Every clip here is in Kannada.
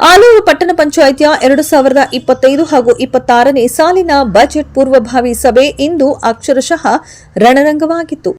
ಆಲೂರು ಪಟ್ಟಣ ಪಂಚಾಯಿತಿಯ 2025 ಹಾಗೂ 26ನೇ ಸಾಲಿನ ಬಜೆಟ್ ಪೂರ್ವಭಾವಿ ಸಭೆ ಇಂದು ಅಕ್ಷರಶಃ ರಣರಂಗವಾಗಿತ್ತು.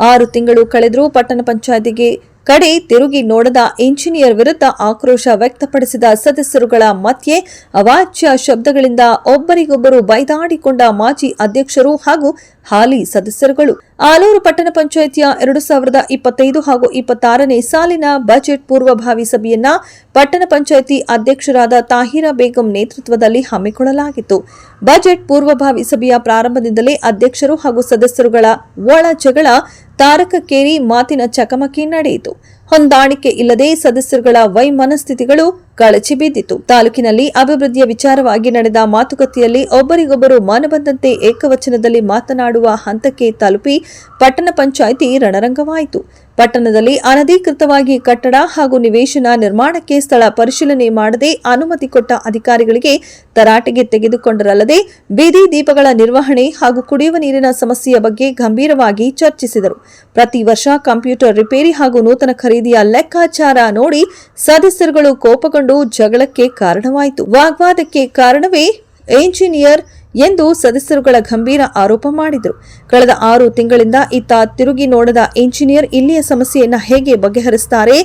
ಆರು ತಿಂಗಳು ಕಳೆದರೂ ಪಟ್ಟಣ ಪಂಚಾಯಿತಿಗೆ ಕಡೆ ತಿರುಗಿ ನೋಡದ ಇಂಜಿನಿಯರ್ ವಿರುದ್ಧ ಆಕ್ರೋಶ ವ್ಯಕ್ತಪಡಿಸಿದ ಸದಸ್ಯರುಗಳ ಮಧ್ಯೆ ಅವಾಚ್ಯ ಶಬ್ದಗಳಿಂದ ಒಬ್ಬರಿಗೊಬ್ಬರು ಬೈದಾಡಿಕೊಂಡ ಮಾಜಿ ಅಧ್ಯಕ್ಷರು ಹಾಗೂ ಹಾಲಿ ಸದಸ್ಯರುಗಳು. ಆಲೂರು ಪಟ್ಟಣ ಪಂಚಾಯಿತಿಯ 2025 ಹಾಗೂ 26ನೇ ಸಾಲಿನ ಬಜೆಟ್ ಪೂರ್ವಭಾವಿ ಸಭೆಯನ್ನ ಪಟ್ಟಣ ಪಂಚಾಯಿತಿ ಅಧ್ಯಕ್ಷರಾದ ತಾಹಿರಾ ಬೇಗಂ ನೇತೃತ್ವದಲ್ಲಿ ಹಮ್ಮಿಕೊಳ್ಳಲಾಗಿತ್ತು. ಬಜೆಟ್ ಪೂರ್ವಭಾವಿ ಸಭೆಯ ಪ್ರಾರಂಭದಿಂದಲೇ ಅಧ್ಯಕ್ಷರು ಹಾಗೂ ಸದಸ್ಯರುಗಳ ಒಳ ಜಗಳ ತಾರಕಕ್ಕೇರಿ ಮಾತಿನ ಚಕಮಕಿ ನಡೆಯಿತು. ಹೊಂದಾಣಿಕೆ ಇಲ್ಲದೆ ಸದಸ್ಯರುಗಳ ವೈಮನಸ್ಥಿತಿಗಳು ಕಳಚಿ ಬಿದ್ದಿತು. ತಾಲೂಕಿನಲ್ಲಿ ಅಭಿವೃದ್ಧಿಯ ವಿಚಾರವಾಗಿ ನಡೆದ ಮಾತುಕತೆಯಲ್ಲಿ ಒಬ್ಬರಿಗೊಬ್ಬರು ಮನಬಂದಂತೆ ಏಕವಚನದಲ್ಲಿ ಮಾತನಾಡುವ ಹಂತಕ್ಕೆ ತಲುಪಿ ಪಟ್ಟಣ ಪಂಚಾಯಿತಿ ರಣರಂಗವಾಯಿತು. ಪಟ್ಟಣದಲ್ಲಿ ಅನಧಿಕೃತವಾಗಿ ಕಟ್ಟಡ ಹಾಗೂ ನಿವೇಶನ ನಿರ್ಮಾಣಕ್ಕೆ ಸ್ಥಳ ಪರಿಶೀಲನೆ ಮಾಡದೆ ಅನುಮತಿ ಕೊಟ್ಟ ಅಧಿಕಾರಿಗಳಿಗೆ ತರಾಟೆಗೆ ತೆಗೆದುಕೊಂಡರಲ್ಲದೆ ಬೀದಿ ದೀಪಗಳ ನಿರ್ವಹಣೆ ಹಾಗೂ ಕುಡಿಯುವ ನೀರಿನ ಸಮಸ್ಯೆಯ ಬಗ್ಗೆ ಗಂಭೀರವಾಗಿ ಚರ್ಚಿಸಿದರು. ಪ್ರತಿ ವರ್ಷ ಕಂಪ್ಯೂಟರ್ ರಿಪೇರಿ ಹಾಗೂ ನೂತನ ಖರೀದಿಯ ಲೆಕ್ಕಾಚಾರ ನೋಡಿ ಸದಸ್ಯರುಗಳು ಕೋಪಗೊಂಡು ಜಗಳಕ್ಕೆ ಕಾರಣವಾಯಿತು. ವಾಗ್ವಾದಕ್ಕೆ ಕಾರಣವೇ ಎಂಜಿನಿಯರ್ ಎಂದು ಸದಸ್ಯರುಗಳ ಗಂಭೀರ ಆರೋಪ ಮಾಡಿದರು. ಕಳೆದ 6 ತಿಂಗಳಿಂದ ಇತ್ತ ತಿರುಗಿ ನೋಡದ ಎಂಜಿನಿಯರ್ ಇಲ್ಲಿಯ ಸಮಸ್ಯೆಯನ್ನ ಹೇಗೆ ಬಗೆಹರಿಸುತ್ತಾರೆ,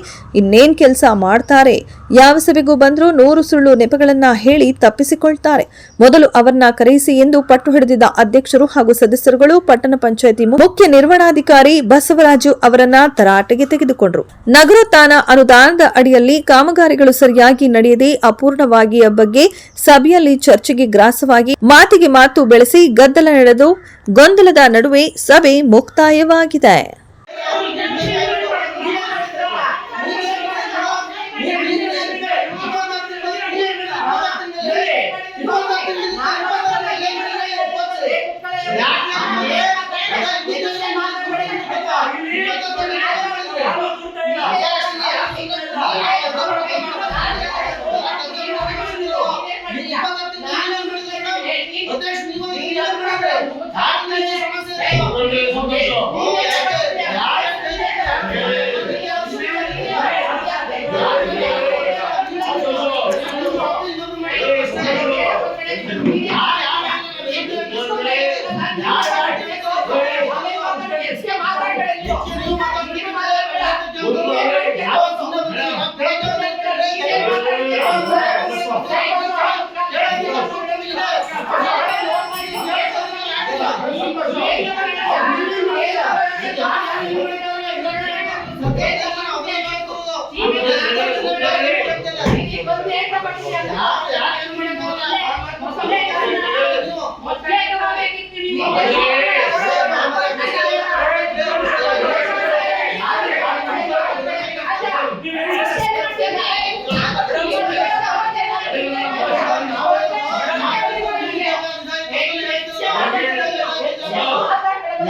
ಇನ್ನೇನ್ ಕೆಲಸ ಮಾಡ್ತಾರೆ, ಯಾವ ಸಭೆಗೂ ಬಂದರೂ 100 ಸುಳ್ಳು ನೆಪಗಳನ್ನ ಹೇಳಿ ತಪ್ಪಿಸಿಕೊಳ್ತಾರೆ. ಮೊದಲು ಅವರನ್ನ ಕರೆಯಿಸಿ ಎಂದು ಪಟ್ಟು ಹಿಡಿದಿದ್ದ ಅಧ್ಯಕ್ಷರು ಹಾಗೂ ಸದಸ್ಯರುಗಳು ಪಟ್ಟಣ ಪಂಚಾಯಿತಿ ಮುಖ್ಯ ನಿರ್ವಹಣಾಧಿಕಾರಿ ಬಸವರಾಜು ಅವರನ್ನ ತರಾಟೆಗೆ ತೆಗೆದುಕೊಂಡರು. ನಗರೋತ್ಥಾನ ಅನುದಾನದ ಅಡಿಯಲ್ಲಿ ಕಾಮಗಾರಿಗಳು ಸರಿಯಾಗಿ ನಡೆಯದೆ ಅಪೂರ್ಣವಾಗಿಯ ಬಗ್ಗೆ ಸಭೆಯಲ್ಲಿ ಚರ್ಚೆಗೆ ಗ್ರಾಸವಾಗಿ ಮಾತಿಗೆ ಮಾತು ಬೆಳೆಸಿ ಗದ್ದಲ ನಡೆದು ಗೊಂದಲದ ನಡುವೆ ಸಭೆ ಮುಕ್ತಾಯವಾಗಿದೆ.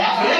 Yeah.